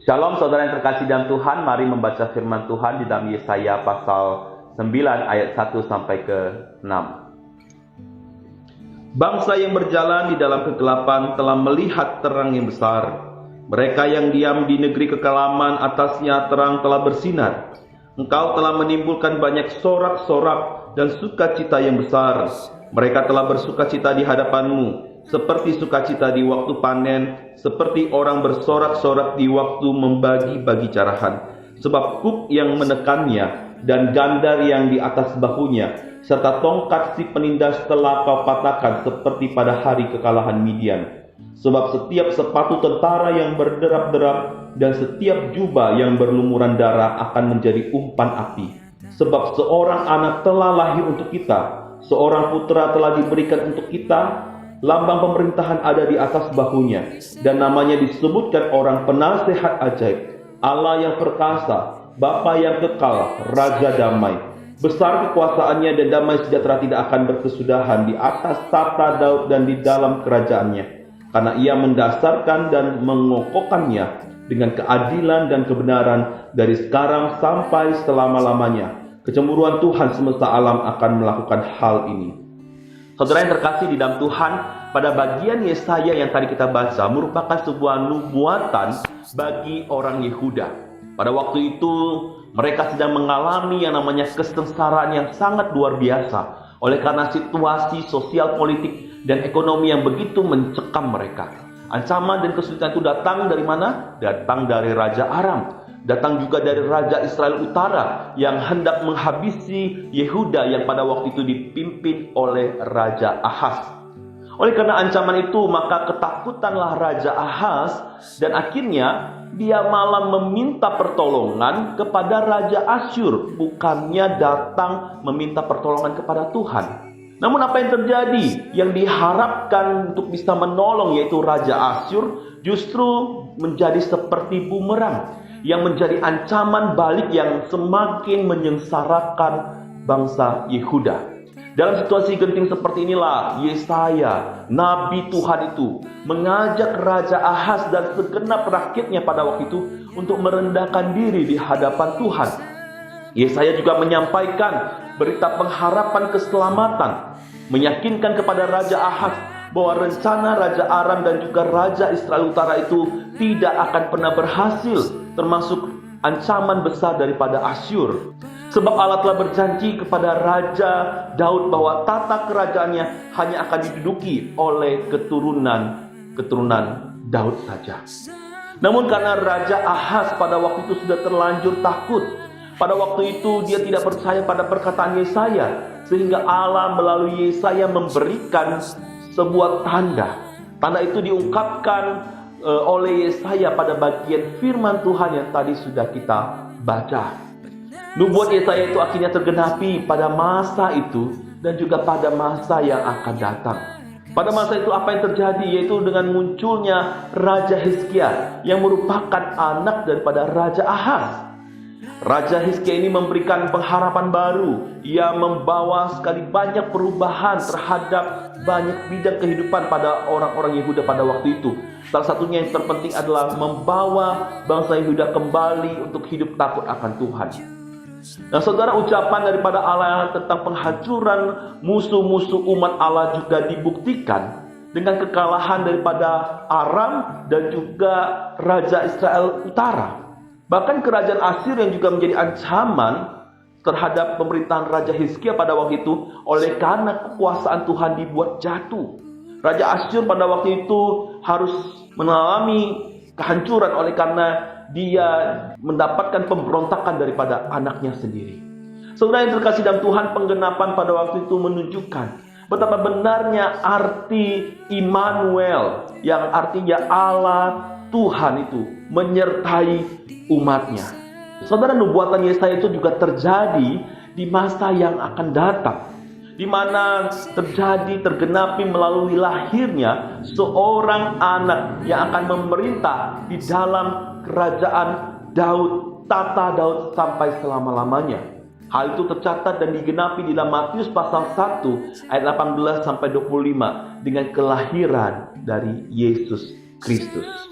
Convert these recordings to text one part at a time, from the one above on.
Shalom saudara yang terkasih dalam Tuhan, mari membaca firman Tuhan di dalam Yesaya pasal 9 ayat 1 sampai ke 6. Bangsa yang berjalan di dalam kegelapan telah melihat terang yang besar. Mereka yang diam di negeri kekelaman, atasnya terang telah bersinar. Engkau telah menimbulkan banyak sorak-sorak dan sukacita yang besar. Mereka telah bersukacita di hadapanmu, seperti sukacita di waktu panen, seperti orang bersorak-sorak di waktu membagi-bagi carahan. Sebab kuk yang menekannya dan gandar yang di atas bahunya, serta tongkat si penindas telah kau patahkan seperti pada hari kekalahan Midian. Sebab setiap sepatu tentara yang berderap-derap dan setiap jubah yang berlumuran darah akan menjadi umpan api. Sebab seorang anak telah lahir untuk kita, seorang putra telah diberikan untuk kita. Lambang pemerintahan ada di atas bahunya, dan namanya disebutkan orang penasehat ajaib, Allah yang perkasa, Bapa yang kekal, Raja damai. Besar kekuasaannya dan damai sejahtera tidak akan berkesudahan di atas tata Daud dan di dalam kerajaannya. Karena ia mendasarkan dan mengokohkannya dengan keadilan dan kebenaran dari sekarang sampai selama-lamanya. Kecemburuan Tuhan semesta alam akan melakukan hal ini. Saudara yang terkasih di dalam Tuhan, pada bagian Yesaya yang tadi kita baca merupakan sebuah nubuatan bagi orang Yehuda. Pada waktu itu mereka sedang mengalami yang namanya kesengsaraan yang sangat luar biasa oleh karena situasi sosial, politik, dan ekonomi yang begitu mencekam mereka. Ancaman dan kesulitan itu datang dari mana? Datang dari Raja Aram. Datang juga dari Raja Israel Utara yang hendak menghabisi Yehuda yang pada waktu itu dipimpin oleh Raja Ahaz. Oleh karena ancaman itu, maka ketakutanlah Raja Ahaz dan akhirnya dia malah meminta pertolongan kepada Raja Asyur, bukannya datang meminta pertolongan kepada Tuhan. Namun apa yang terjadi? Yang diharapkan untuk bisa menolong yaitu Raja Asyur justru menjadi seperti bumerang yang menjadi ancaman balik yang semakin menyengsarakan bangsa Yehuda. Dalam situasi genting seperti inilah Yesaya, Nabi Tuhan itu mengajak Raja Ahaz dan segenap rakyatnya pada waktu itu untuk merendahkan diri di hadapan Tuhan. Yesaya juga menyampaikan berita pengharapan keselamatan, meyakinkan kepada Raja Ahaz bahwa rencana Raja Aram dan juga Raja Israel Utara itu tidak akan pernah berhasil, termasuk ancaman besar daripada Asyur. Sebab Allah telah berjanji kepada Raja Daud bahwa tata kerajaannya hanya akan diduduki oleh keturunan Daud saja. Namun karena Raja Ahaz pada waktu itu sudah terlanjur takut, pada waktu itu dia tidak percaya pada perkataan Yesaya, sehingga Allah melalui Yesaya memberikan sebuah tanda. Tanda itu diungkapkan oleh Yesaya pada bagian firman Tuhan yang tadi sudah kita baca. Nubuat Yesaya itu akhirnya tergenapi pada masa itu dan juga pada masa yang akan datang. Pada masa itu apa yang terjadi? Yaitu dengan munculnya Raja Hizkia yang merupakan anak daripada Raja Ahaz. Raja Hizkia ini memberikan pengharapan baru. Ia membawa sekali banyak perubahan terhadap banyak bidang kehidupan pada orang-orang Yehuda pada waktu itu. Salah satunya yang terpenting adalah membawa bangsa Yehuda kembali untuk hidup takut akan Tuhan. Nah saudara, ucapan daripada Allah tentang penghancuran musuh-musuh umat Allah juga dibuktikan dengan kekalahan daripada Aram dan juga Raja Israel Utara. Bahkan kerajaan Asyur yang juga menjadi ancaman terhadap pemerintahan Raja Hizkia pada waktu itu oleh karena kekuasaan Tuhan dibuat jatuh. Raja Asyur pada waktu itu harus mengalami kehancuran oleh karena dia mendapatkan pemberontakan daripada anaknya sendiri. Saudara yang terkasih dalam Tuhan, penggenapan pada waktu itu menunjukkan betapa benarnya arti Immanuel, yang artinya Allah Tuhan itu menyertai umatnya. Saudara, nubuatan Yesaya itu juga terjadi di masa yang akan datang, di mana tergenapi melalui lahirnya seorang anak yang akan memerintah di dalam kerajaan Daud, tata Daud sampai selama-lamanya. Hal itu tercatat dan digenapi di dalam Matius pasal 1 ayat 18 sampai 25 dengan kelahiran dari Yesus Kristus.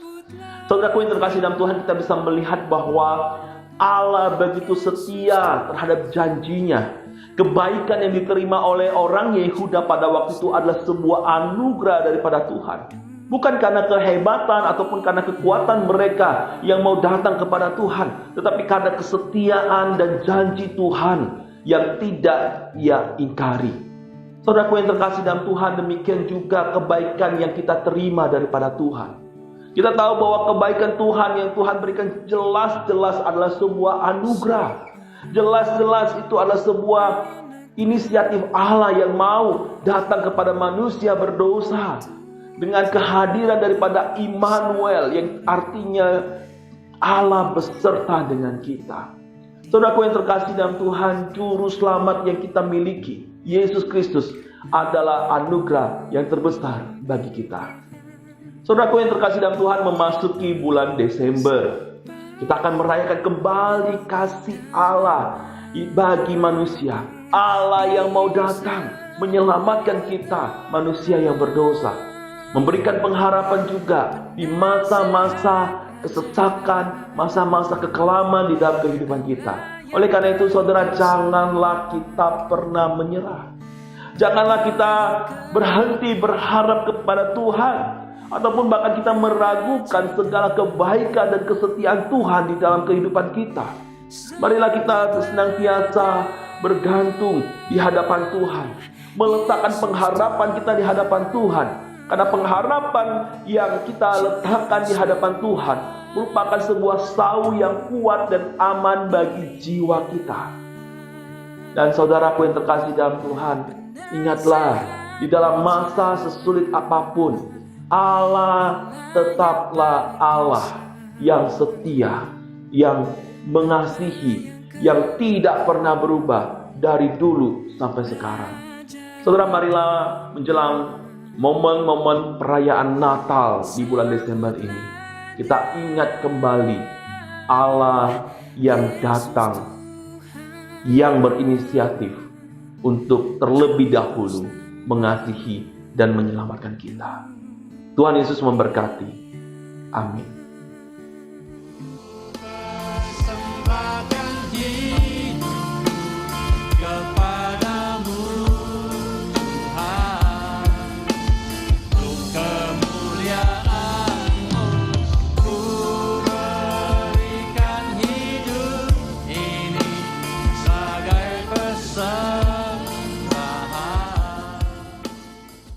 Saudaraku yang terkasih dalam Tuhan, kita bisa melihat bahwa Allah begitu setia terhadap janjinya. Kebaikan yang diterima oleh orang Yehuda pada waktu itu adalah sebuah anugerah daripada Tuhan. Bukan karena kehebatan ataupun karena kekuatan mereka yang mau datang kepada Tuhan, tetapi karena kesetiaan dan janji Tuhan yang tidak ia ingkari. Saudaraku yang terkasih dalam Tuhan, demikian juga kebaikan yang kita terima daripada Tuhan. Kita tahu bahwa kebaikan Tuhan yang Tuhan berikan jelas-jelas adalah sebuah anugerah. Jelas-jelas itu adalah sebuah inisiatif Allah yang mau datang kepada manusia berdosa. Dengan kehadiran daripada Immanuel yang artinya Allah beserta dengan kita. Saudaraku yang terkasih dalam Tuhan, juru selamat yang kita miliki, Yesus Kristus, adalah anugerah yang terbesar bagi kita. Saudaraku yang terkasih dalam Tuhan, memasuki bulan Desember, kita akan merayakan kembali kasih Allah bagi manusia. Allah yang mau datang menyelamatkan kita, manusia yang berdosa. Memberikan pengharapan juga di masa-masa kesesakan, masa-masa kekelaman di dalam kehidupan kita. Oleh karena itu, saudara, janganlah kita pernah menyerah. Janganlah kita berhenti berharap kepada Tuhan, ataupun bahkan kita meragukan segala kebaikan dan kesetiaan Tuhan di dalam kehidupan kita. Marilah kita senantiasa bergantung di hadapan Tuhan, meletakkan pengharapan kita di hadapan Tuhan. Karena pengharapan yang kita letakkan di hadapan Tuhan merupakan sebuah sau yang kuat dan aman bagi jiwa kita. Dan saudaraku yang terkasih dalam Tuhan, ingatlah, di dalam masa sesulit apapun, Allah tetaplah Allah yang setia, yang mengasihi, yang tidak pernah berubah dari dulu sampai sekarang. Saudara, marilah menjelang momen-momen perayaan Natal di bulan Desember ini, kita ingat kembali Allah yang datang, yang berinisiatif untuk terlebih dahulu mengasihi dan menyelamatkan kita. Tuhan Yesus memberkati. Amin.